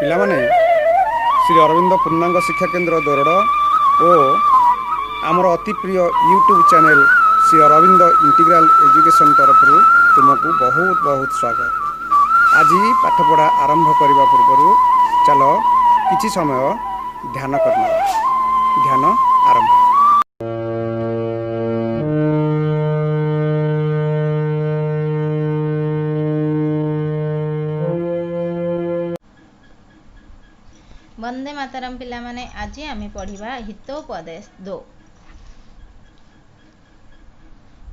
ପିଲାମାନେ ଶ୍ରୀ ଅରବିନ୍ଦ ପୂର୍ଣ୍ଣାଙ୍ଗ ଶିକ୍ଷା କେନ୍ଦ୍ର ଦୋରଡ଼ ଓ ଆମର ଅତି ପ୍ରିୟ YouTube channel Shri Aurobindo integral education ତରଫରୁ ତୁମକୁ ବହୁତ ବହୁତ ସ୍ୱାଗତ। ଆଜି ପାଠପଢ଼ା ଆରମ୍ଭ କରିବା ପୂର୍ବରୁ ଚାଲ କିଛି ସମୟ ଧ୍ୟାନ କରିନେବା। ଧ୍ୟାନ ଆରମ୍ଭ। वंदे मातरम पिलामाने आज आम पढ़ा हितोपदेश 2।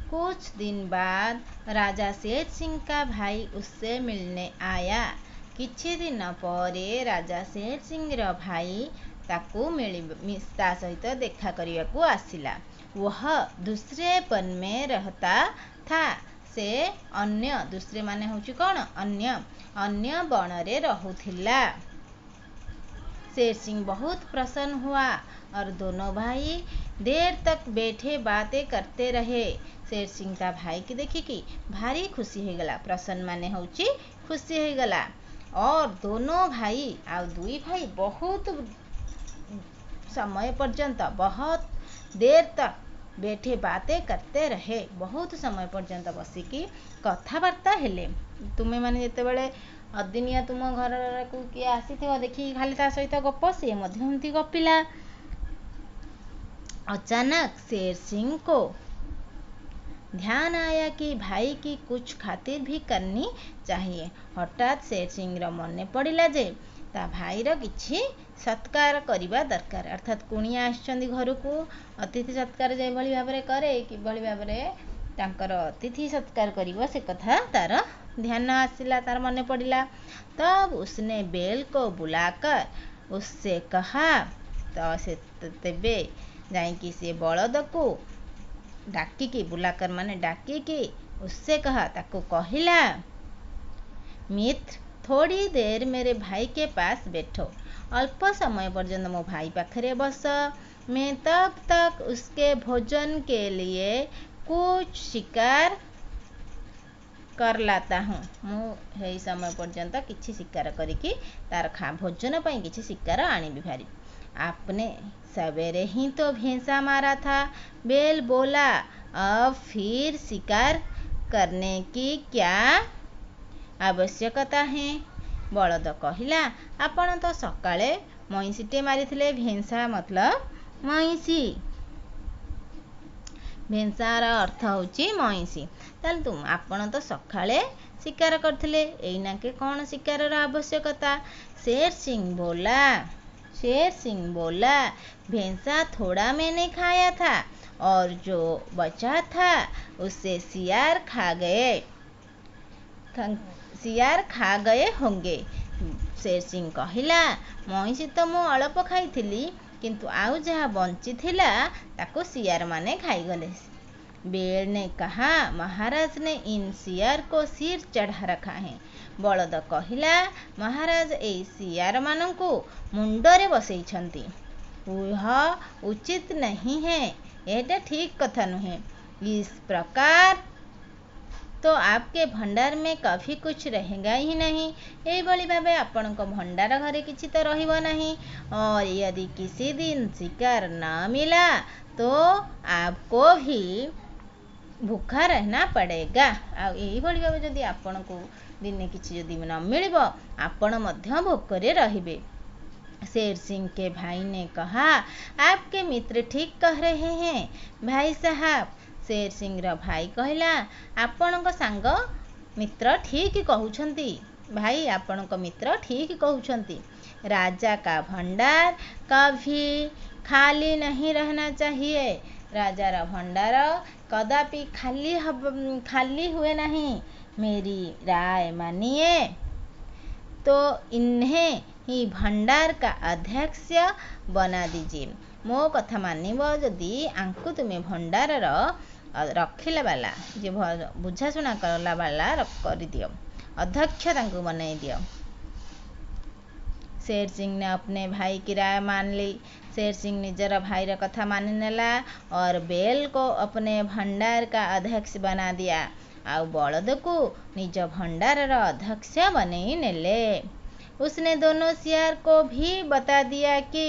कुछ दिन बाद राजा शेर सिंह का भाई उससे मिलने आया। किछि दिन परे राजा शेर सिंह रो भाई ताकू ता सहित देखा करने को आसिला। वह दूसरे वन में रहता था। से अन्य दूसरे माने होची कौन अन्य वन रे रहुथिला। शेर सिंह बहुत प्रसन्न हुआ और दोनों भाई देर तक बैठे बातें करते रहे। शेर सिंह का भाई की देखी कि भारी खुशी हो गला। प्रसन्न माने होची खुशी हो गला। और दोनों भाई आ दुई भाई बहुत समय पर्यंत बहुत देर तक बैठे बातें करते रहे। बहुत समय पर्यंत बसिकी कथबार्ता हेले। तुम्हें माने जेते बेले अदिनिया तुम घर को किए आसी देखी खाली ता सहित गप सी मध्य गपिला। अचानक शेर सिंह को ध्यान आया कि भाई की कुछ खातिर भी करनी चाहिए। हठात शेर सिंह रो मने पड़िला जे ता भाई रो किछि सत्कार करिबा दरकार। अर्थात कुणिया आछंदी घर को अतिथि सत्कार जे भली भाबरे करे कि भली भाबरे तांकर अतिथि सत्कार करिवो से कथा तार ध्यान आसिला, तार मने पड़िला। तब उसने बैल को बुलाकर उससे कहा, तो से तेबे जाइकी से बलद को डाकिकी बुलाकर माने डाकिकी उससे कहा, ताको कहिला, मित्र थोड़ी देर मेरे भाई के पास बैठो। अल्प समय पर्यंत मो भाई पाखरे बस। मैं तब तक उसके भोजन के लिए कुछ शिकार कर लाता हूँ। मु समय पर्यंत किछि शिकार करिकी तार भोजन पाई किछि शिकार आनिबि भारी। आपने सवेरे ही तो भैंसा मारा था। बैल बोला, अब फिर शिकार करने की क्या आवश्यकता है? बलद कहिला, आपण तो सकाळे मईसीटे मारिथिले। भैंसा मतलब मईसी। भैंसार अर्थ होची मईसी। ताल तुम आपण तो सकाळे शिकार करथिले, एइना के कौन शिकार आवश्यकता? शेर सिंह बोला, भैंसा थोड़ा मैंने खाया था और जो बचा था उससे सियार खा गए होंगे। शेर सिंह कहिला, मईसी तो मु अल्प खाई किंतु आउ जहाँ बंची थिला ताको सियार माने खाई गले। बैल ने कहा, महाराज ने इन सियार को सिर चढ़ा रखा है। बलद कहिला, महाराज ए सियार मानंकु मुंडरे बसैछंती। यह उचित नहीं है, एटा ठीक कथा नुहे। इस प्रकार तो आपके भंडार में कभी कुछ रहेगा ही नहीं। ए भली भाबे आपनक भंडार घरे किछि तो रहिबो नहीं। और यदि किसी दिन शिकार न मिला तो आपको भी भूखा रहना पड़ेगा। यही भली भाबे जदि आपनकु दिने किछि जदि न मिलिबो आपण मध्य भोकरे रहिबे। शेर सिंह के भाई ने कहा, आपके मित्र ठीक कह रहे हैं भाई साहब। शेर सिंह रो भाई कहला, आपणक सांग मित्र ठीक कहउछंती। भाई आपणक मित्र ठीक कहउछंती। राजा का भंडार कभी खाली नहीं रहना चाहिए। राजार भंडार कदापि खाली हुए नहीं। मेरी राय मानिए तो इन्हें ही भंडार का अध्यक्ष बना दीजिए। मो कथा मानिबो जदि आंकु तुम्हें भंडार रखिला वाला जे बुझाशुना करला वाला कर दियो, अध्यक्ष तांकु बनाई दियो। शेर सिंह ने अपने भाई की राय मान ली। शेर सिंह निजर भाई रा कथा मान नेला और बैल को अपने भंडार का अध्यक्ष बना दिया। आउ बलद को निज भंडार अध्यक्ष बनई नेले। उसने दोनों सियार को भी बता दिया कि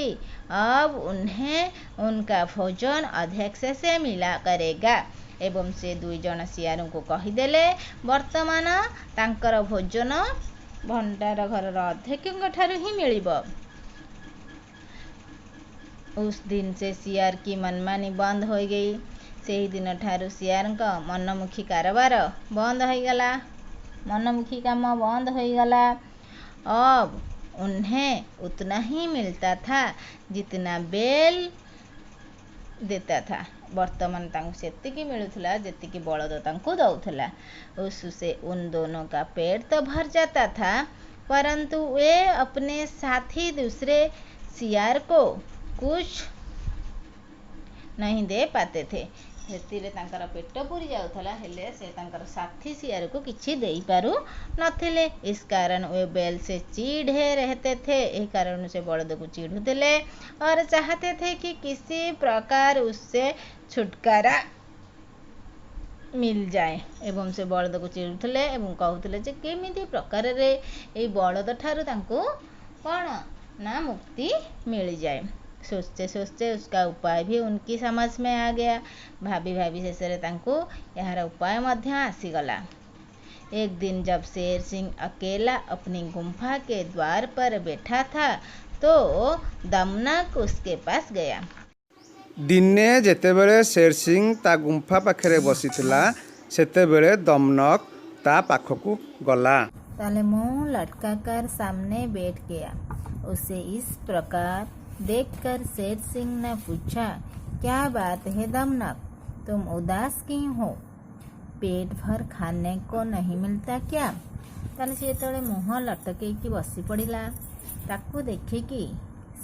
अब उन्हें उनका भोजन अध्यक्ष से मिला करेगा एवं से 2 जण सियार को कहीदेले वर्तमान तांकर भोजन भंडार घर अध्यक्ष ठारू ही मिलिब। उस दिन से सियार की मनमानी बंद हो गई। से ही दिन ठारू सियार मनमुखी कारोबार बंद हो गला, मनमुखी काम बंद हो गला। अब उन्हें उतना ही मिलता था जितना बेल देता था। वर्तमान तांको सेतिकी मिलुथला जेतिकी बलद तांको दउथला। उससे उन दोनों का पेट तो भर जाता था, परंतु वे अपने साथी दूसरे सियार को कुछ नहीं दे पाते थे। ସେଥିରେ ତାଙ୍କର ପେଟ ପୁରି ଯାଉଥିଲା, ହେଲେ ସେ ତାଙ୍କର ସାଥୀ सियार को किसी दे पारू नथिले। इस कारण वे बैल से चिढ़े रहते थे। इस कारण से बलद को चिढ़ुଥିଲେ और चाहते थे कि किसी प्रकार उससे छुटकारा मिल जाए एवं से बलद को चिढ़ुଥିଲେ एवं कहूଥିଲେ ଯେ କେମିତି ପ୍ରକାରରେ ଏଇ ବଳଦ ଠାରୁ ତାଙ୍କୁ କ'ଣ ना मुक्ति मिल जाए। सोचते सोचते उसका उपाय भी उनकी समझ में आ गया। भाभी भाभी शेषरे तांको यार उपाय मध्य आसीगला। एक दिन जब शेर सिंह अकेला अपनी गुम्फा के द्वार पर बैठा था तो दमनक उसके पास गया। दिने जेतेबेले शेर सिंह ता गुम्फा पाखरे बसीथिला सेतेबेले दमनक ता पाखकू गला। ताले मुंह लटका कर सामने बैठ गया। उसे इस प्रकार देखकर शेर सिंह ने पूछा, क्या बात है दमनक, तुम उदास क्यों हो? पेट भर खाने को नहीं मिलता क्या? ताले से जेतेबेले मुंह लटकेकी बसी पड़िला ताकू देखिकी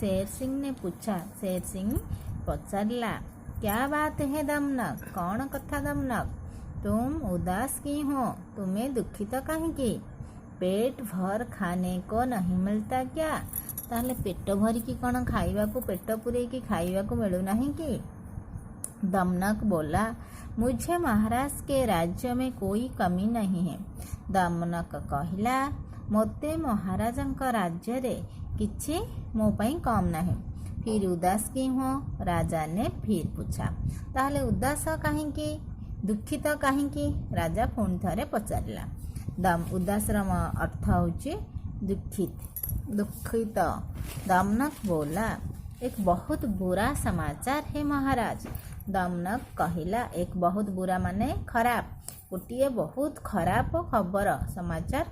शेर सिंह ने पूछा। शेर सिंह पचारिला, क्या बात है दमनक, कौन कथा दमनक, तुम उदास क्यों हो? तुम्हें दुखित कहीं? पेट भर खाने को नहीं मिलता क्या? ताहले पेट भरिकी कौन खाइबाकू पेट पुरेकी खाइबाकू मिलू नहीं कि? दमनक बोला, मुझे महाराज के राज्य में कोई कमी नहीं है। दमनक कहिला, मोते महाराजंक राज्य रे किछि मो पई कम नहीं। फिर उदास क्यों हो? राजा ने फिर पूछा। ताहले उदास कहीं, दुखित कहीं? राजा पुणी थरे पचारिला। उदास अर्थ होची दुखित। दमनक बोला, एक बहुत बुरा समाचार है महाराज। दमनक कहिला, एक बहुत बुरा माने खराब, गोटे बहुत खराब खबर, समाचार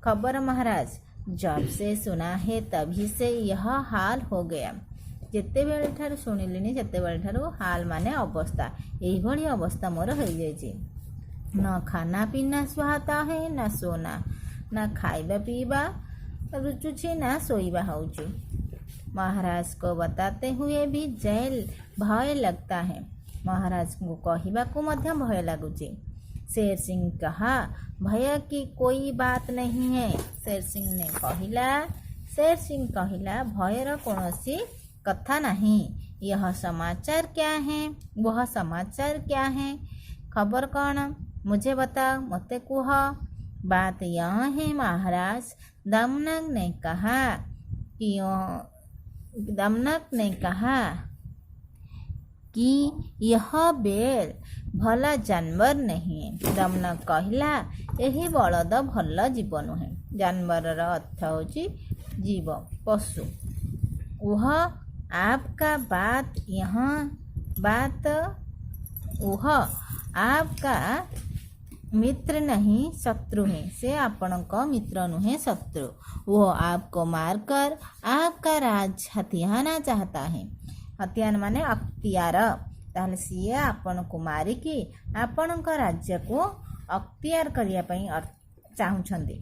खबर महाराज। जब से सुना है तभी से यह हाल हो गया। जेते बेले ठारू सुनिलिनी सेते बेले ठारू हाल माने अवस्था, एही भली अवस्था मोर हो जाइए। न खाना पीना सुहाता है, न सोना, न खाइबा पीबा रुचुछि, न सोइबा होउछि। महाराज को बताते हुए भी जेल भय लगता है। महाराज को कहिबा को मध्य भय लगुछि। शेर सिंह कहा, भय की कोई बात नहीं है। शेर सिंह कहिला, भयर कौनसी कथा नहीं। यह समाचार क्या है? वह समाचार क्या है? खबर कौन? मुझे बताओ, मते कुह। बात यह है महाराज, दमनक ने कहा कि यह बैल भला जानवर नहीं है। दमनक कहिला, यही बलद भल जीव नुहे। जानवर अर्थ होची जीव, पशु। वह आपका आपका मित्र नहीं शत्रु है। से आपणको मित्र नुहे शत्रु। वो आपको मारकर आपका राज हथियाना चाहता है। हथियान माने अख्तियार। ताहले सीए आपण को मारिकी आपणको राज्य को अख्तियार करिया पई चाहुछंदी।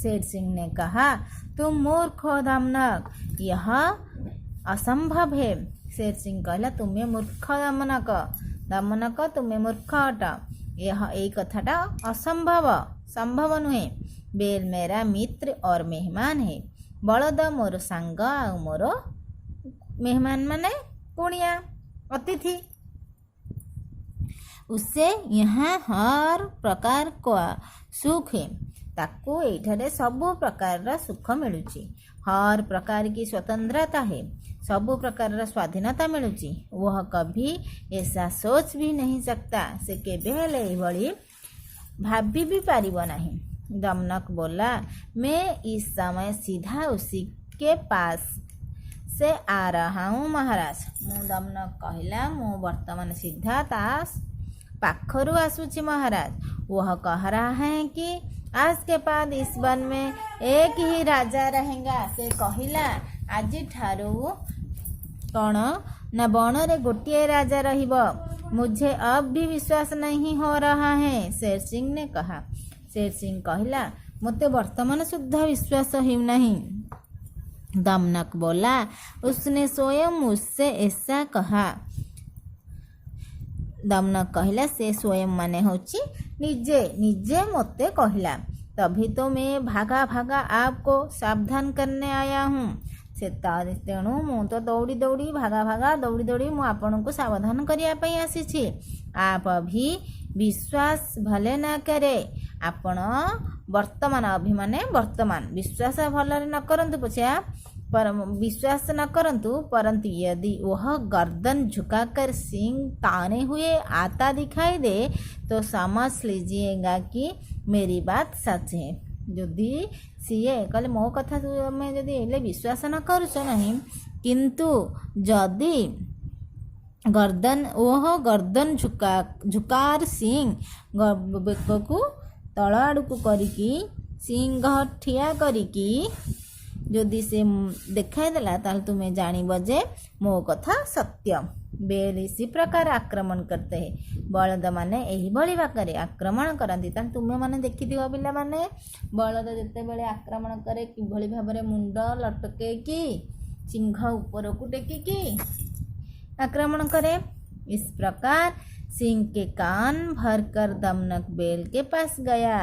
शेर सिंह ने कहा, तुम मूर्ख हो दमनक, यह असंभव है। शेर सिंह कहला, तुम्हें मूर्ख दमनक तुम्हें मूर्ख अट। यह एक कथाटा संभव नुहे। बेल मेरा मित्र और मेहमान है। बलद मोर सांग आ मोर मेहमान माने कुणिया अतिथि। उससे यहाँ हर प्रकार का सुख है। ताकू एठारे सबु प्रकार सुख मिलुची, हर प्रकार की स्वतंत्रता है, सबु प्रकार स्वाधीनता मिलुची। वह कभी ऐसा सोच भी नहीं सकता, से केबे हेले एभली भाभी भी पारिबो नहीं। दमनक बोला, मैं इस समय सीधा उसी के पास से आ रहा हूँ महाराज। दमनक कहला, मु वर्तमान सीधा तास पाखरु आसुची महाराज। वह कह रहा है कि आज के बाद इस वन में एक ही राजा रहेगा। से कहिला, आज ठारू कौन ना बन रे गोटिए राजा रहिब, मुझे अब भी विश्वास नहीं हो रहा है। शेर सिंह ने कहा। शेर सिंह कहला, मते वर्तमान शुद्ध विश्वास ही नहीं। दमनक बोला, उसने स्वयं मुझसे ऐसा कहा। दमनक कहला, से स्वयं माने होची निजे निजे मते कहला, तभी तो मैं भागा भागा आपको सावधान करने आया हूँ। से तेणु मु तो दौड़ी दौड़ी भागा भागा दौड़ी दौड़ी मु आपन को सावधान करिया पई आसीछि। आप अभी विश्वास भले ना करे, आपण वर्तमान अभिमाने वर्तमान विश्वास भलरे न करंतु पछे पर विश्वास न करंतु, परंतु यदि वह गर्दन झुकाकर सिंह ताने हुए आता दिखाई दे तो समझ लीजिएगा कि मेरी बात सच है। यदि सीए कहले मो कथा तुम जदि एले विश्वास न करुछ नहीं, किंतु जदि गर्दन ओह गर्दन झुकार सिंह बेक को तल आड़कू करिकी सिंह ठिया करिकी जदि से देखाई देला ताल तुम्हें जानिब जे मो कथा सत्य। बेल इसी प्रकार आक्रमण करते हैं। बलद माने एही भली भाकरे आक्रमण करती। ताल तुम्हें माने देखिथिबो पिला माने बलद जेते बेले आक्रमण करे किभली भाबरे मुंड लटके कि सिंह ऊपर को टेकी कि आक्रमण करे। इस प्रकार सिंह के कान भरकर दमनक बेल के पास गया।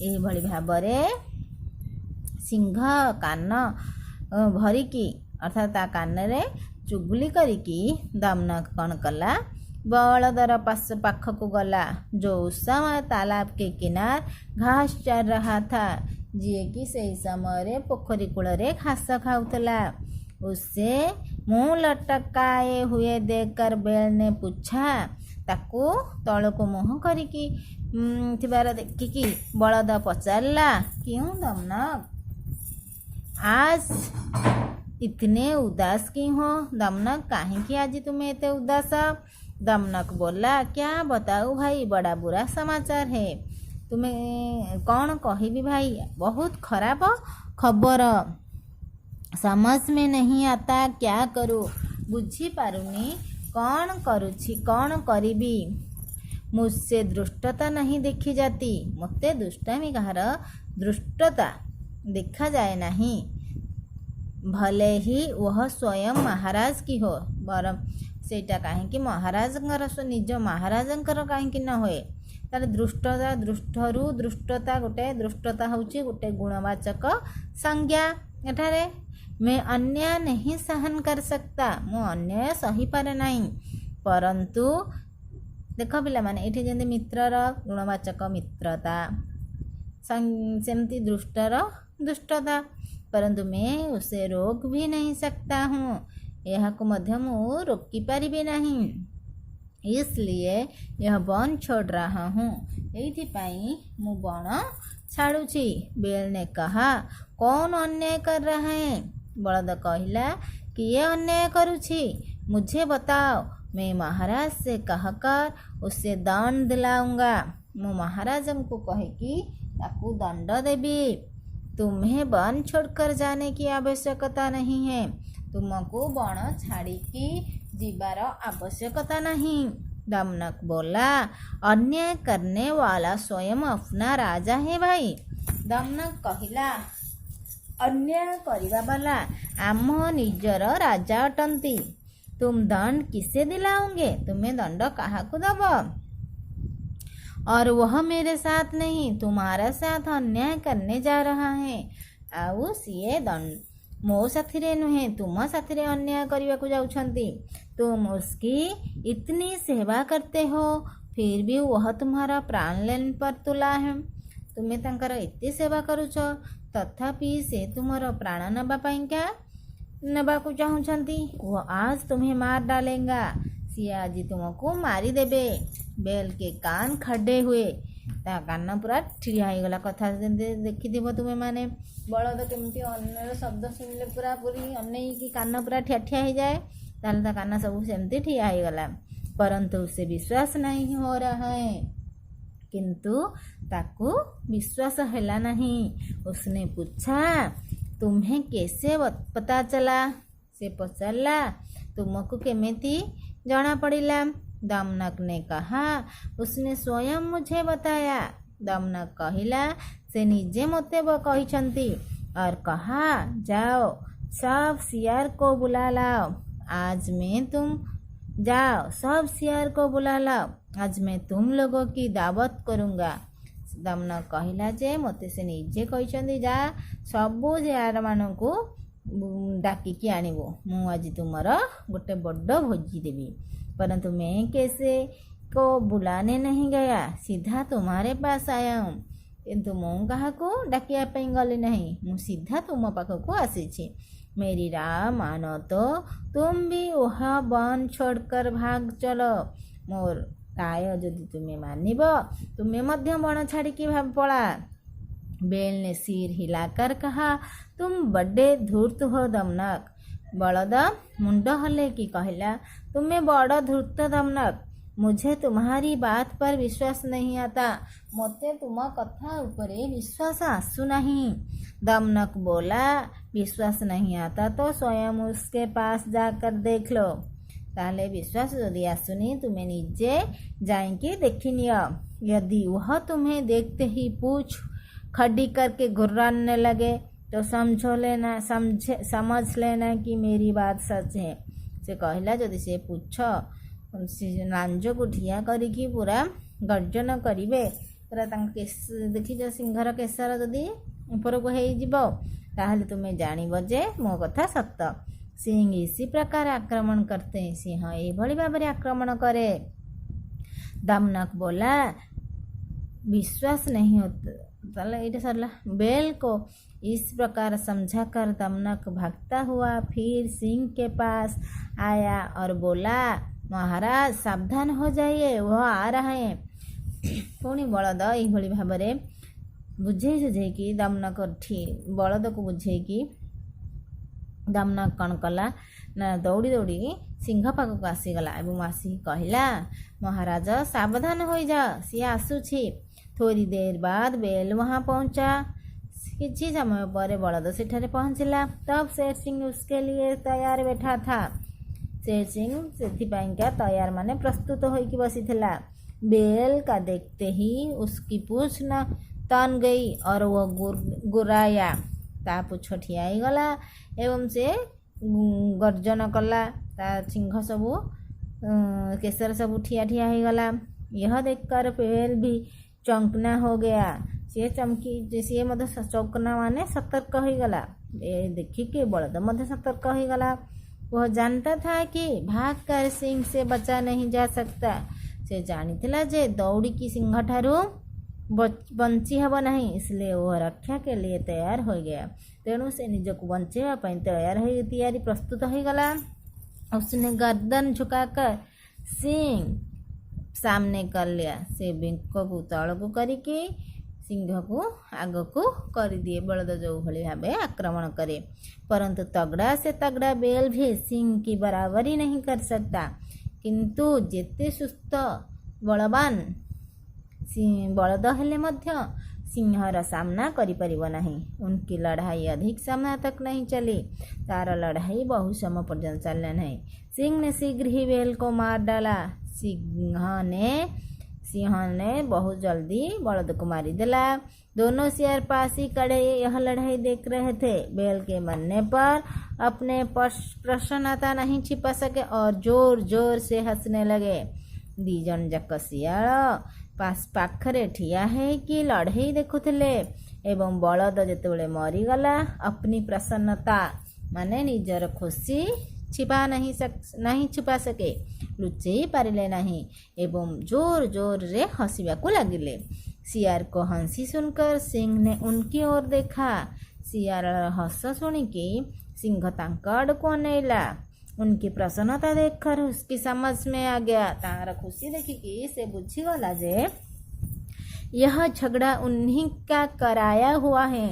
एही भली भाबरे सिंह कान भरिकी अर्थात ता कान रे चुगली करिकी दमनक कौन कला, बलदर पाख को गला जो उस समय तालाब के किनार घास चर रहा था, जिए कि सही समय पोखरी कूल रे घास खाऊला। उससे मुंह लटकाए हुए देखकर बेल ने पूछा, ताकू तल को मुंह करिकी थिबार देखिकी बलद पचारला, क्यों दमनक आज इतने उदास की हो? दमनक कहीं आज तुम्हें इतने उदास? दमनक बोला, क्या बताऊँ भाई, बड़ा बुरा समाचार है। तुम्हें कौन कहिबी भाई, बहुत खराब खबर, समझ में नहीं आता क्या करूँ, बुझी पारुनी कौन करुछि कौन करिबी। मुझसे दुष्टता नहीं देखी जाती, मते दुष्टामी कहार दुष्टता देखा जाए नहीं, भले ही वह स्वयं महाराज की हो, बरम सेटा कहीं महाराजंकर निज महाराजंकर कहीं न होए। तार दुष्टता दृष्टरू दुष्टता गोटे दुष्टता होची गोटे गुणवाचक संज्ञा। एठारे मैं अन्याय नहीं सहन कर सकता, मु अन्याय सही पारे नहीं, परंतु देख पिला माने एठी जेंति मित्रर गुणवाचक मित्रता सेमती दुष्टर दुष्टता, परंतु मैं उसे रोक भी नहीं सकता हूँ, यह को मध्य मु रोकी पारिबे नहीं, इसलिए यह वन छोड़ रहा हूँ। एइथिपाई मु वन छाड़ुछि। बेल ने कहा, कौन अन्याय कर रहा है? बलद कहला, किए अन्याय करुछि मुझे बताओ, मैं महाराज से कहकर उसे दंड दिलाऊंगा। मु महाराजन को कहे कि ताकू दंड देवी। तुम्हें वन छोड़कर जाने की आवश्यकता नहीं है, तुमको वन छाड़ी की जीवार आवश्यकता नहीं। दमनक बोला, अन्याय करने वाला स्वयं अपना राजा है भाई। दमनक कहला, अन्याय करिबा वाला आम निजर राजा अटंती, तुम दंड किसे दिलाओगे? तुम्हें दंड काहाकू दब? और वह मेरे साथ नहीं, तुम्हारे साथ अन्याय करने जा रहा है। आउ सीए दंड मो साथी नुहे, तुम साथी अन्याय करने को जाउछंती। तुम उसकी इतनी सेवा करते हो, फिर भी वह तुम्हारा प्राण लेने पर तुला है। ତୁମେ ତାଙ୍କର ଏତେ ସେବା କରୁଛ, ତଥାପି ସେ ତୁମର ପ୍ରାଣ ନେବାକୁ ଚାହୁଁଛନ୍ତି। ଓ ଆଜ ତୁମେ ମାର ଡାଲେଙ୍ଗା, ସିଏ ଆଜି ତୁମକୁ ମାରିଦେବେ। ବେଲ କେ କାନ ଖଡେ ହୁଏ, ତା କାନ ପୁରା ଠିଆ ହେଇଗଲା। କଥା ଯେମିତି ଦେଖିଥିବ ତୁମେ ମାନେ, ବଳଦ କେମିତି ଅନ୍ୟର ଶବ୍ଦ ଶୁଣିଲେ ପୁରା ପୁରି ଅନେଇକି କାନ ପୁରା ଠିଆ ଠିଆ ହେଇଯାଏ, ତାହେଲେ ତା କାନ ସବୁ ସେମିତି ଠିଆ ହେଇଗଲା। परंतु उसे विश्वास नहीं हो रहा है, किंतु ताकू विश्वास हैला नहीं। उसने पूछा, तुम्हें कैसे पता चला? से पचारला, तुमको केमिति जाना पड़िला? दमनक ने कहा, उसने स्वयं मुझे बताया। दमनक कहिला, से निजे मते कहिछंती और कहा, जाओ सब सियार को बुला लाओ, आज मैं जाओ सब सियार को बुला लाओ, आज मैं तुम लोगों की दावत करूँगा। दमनक कहिला जे मते से निजे कहिछंती, जा सबु सियार मानकू डाकिकी आनिबो, मु आज तुमर गोटे बड़ भोजी देवी। परंतु मैं कैसे को बुलाने नहीं गया, सीधा तुम्हारे पास आया हूँ। किंतु मु काहाको डाकिया पे गली नहीं, मु सीधा तुम पाखक आसी। मेरी राह मानो तो तुम भी वह वन छोड़कर भाग चलो, मोर राय यदि तुम्हें मानिब तुम्हें मध्य वन छाड़ी पड़ा। बेल ने सिर हिलाकर कहा, तुम बड़े धूर्त हो दमनक। बलद मुंड हले की कहला, तुम्हें बड़ धूर्त दमनक, मुझे तुम्हारी बात पर विश्वास नहीं आता, मते तुम कथा उपरे विश्वास आसु नहीं। दमनक बोला, विश्वास नहीं आता तो स्वयं उसके पास जाकर देख लो, ताले विश्वास यदि आसुनी तुम्हें निजे जाइके देखी नियो। यदि वह तुम्हें देखते ही पूछ खड़ी करके घुर्राने लगे तो समझ लेना कि मेरी बात सच है। से कहला, जदि से पूछ लांज को ठिया करिकी पूरा गर्जन करिवे, पूरा केस देखी सिंहर केसर जदि ऊपर को हो ताहले तुम्हें जानिब जे मो कथा सत्य। सिंह इसी प्रकार आक्रमण करते हैं, सिंह ये भाव में आक्रमण करे। दमनक बोला, विश्वास नहीं होता, ये सरला। बेल को इस प्रकार समझा कर दमनक भागता हुआ फिर सिंह के पास आया और बोला, महाराज सावधान हो जाइए, वह आ रहे हैं। पुणी बलद यही भाव में बुझे दमनक बलद को बुझे कि दमनक कौन कला ना दौड़ी दौड़ी सिंह पाखक आसीगला एवं आसिक कहला, महाराज सावधान हो जा, सी आसुछि। थोड़ी देर बाद बेल वहाँ पहुँचा। किसी समय पर बलद सेठारे पहुँचला। तब शेर सिंह उसके लिए तैयार बैठा था। शेर सिंह से तैयार माने प्रस्तुत होइकी बसीथिला। बेल का देखते ही उसकी पूछ न तन गई और वह गुराया, ता पूछ ठिया गला एवं से गर्जन कला। ता सिंह सबू केसर सबू ठिया ठिया हो गला। यह देखकर बेल भी चौंकना हो गया। सी चमकी सी मत चौकना माने सतर्क हो गला। देखिके बलद मध्य सतर्क हो गला। वह जानता था कि भाग कर सिंह से बचा नहीं जा सकता। से जानिथिला जे दौड़ी की सिंह ठारू बंची हब नहीं, इसलिए वह रक्षा के लिए तैयार हो गया। तेणु से निजक बंचेवा तैयारी प्रस्तुत हो गला। उसने गर्दन झुकाकर सिंह सामने कर लिया। से बेंक को तल को करके सिंह को आग को कर दिए। बलद जो भली भाव आक्रमण करे, परंतु तगड़ा से तगड़ा बेल भी सिंह की बराबरी नहीं कर सकता। किंतु जेते सुस्थ बलवान बलद हेले मध्य सिंहर सामना करि परिबो नहीं। उनकी लड़ाई अधिक समय तक नहीं चली। तार लड़ाई बहु समय पर्यंत चलने नहीं। सिंह ने शीघ्र ही बेल को मार डाला। सिंह ने बहुत जल्दी बलद को मारी दिला। दोनों शेर पास ही खड़े यह लड़ाई देख रहे थे। बेल के मरने पर अपने प्रसन्नता नहीं छिपा सके और जोर जोर से हंसने लगे। दीजन जाक शियाल पाखरे ठिया है कि लड़ाई देखुले एवं बलद जेतेबेले मरीगला अपनी प्रसन्नता माने निजर खुशी छिपा नहीं छुपा सके, लुचेई पारिले नहीं एवं जोर जोर रे हसिबा को लागिले। सियार को हंसी सुनकर सिंह ने उनकी ओर देखा। सियार हस शुणिकी सिंह तांक आड़को अनेला। उनकी प्रसन्नता देखकर उसकी समझ में आ गया। तार खुशी देखिकी से बुझीगला जे यह झगड़ा उन्हीं का कराया हुआ है।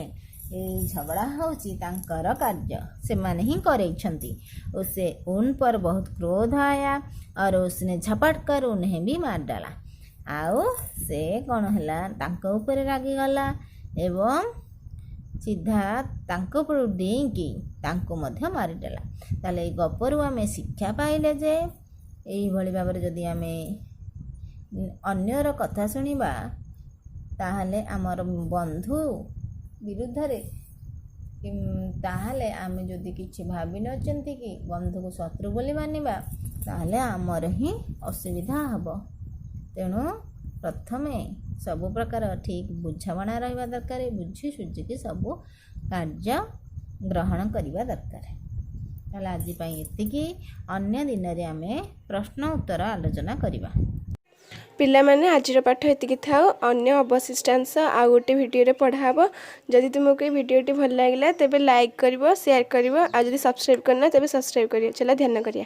ये झगड़ा होची तांकर कार्य से माने ही करेछंती। उसे उन पर बहुत क्रोध आया और उसने झपट कर उन्हें भी मार डाला। आओ से कौन हैला तांको ऊपर रागी गला एवं सीधा तांको ऊपर डेईकी तांको मध्य मारी डाला। ताले ए गपरु आमे शिक्षा पाइले जे एई भली भाबरे जदि आमे अन्यर कथा शुणिबा ताहले आमर बंधु विरुद्ध रे ताहले आमे जदि किछि भाबी नचंती कि बंधु को शत्रु बोली मानिबा ताहले आमर ही असुविधा हबो। तेणु प्रथमे सब प्रकार ठीक बुझाणा रहिबा दरकार। बुझी सुझिकी सब कार्य ग्रहण करिबा दरकार। ताहले आजि पई एतिकी। अन्य दिन रे आमे प्रश्न उत्तर आलोचना करिबा। पिलामाने आजिर पाठ एतिकी थाओ। अन्य अवशिष्टांश आउ गोटे भिडियो पढ़ाब। जदि तुमको ये भिडियोटी भल लगिला तेबे लाइक करिवो, शेयर करिवो, आ जदि सब्सक्राइब करना तेबे सब्सक्राइब करियो। चला ध्यान करिया।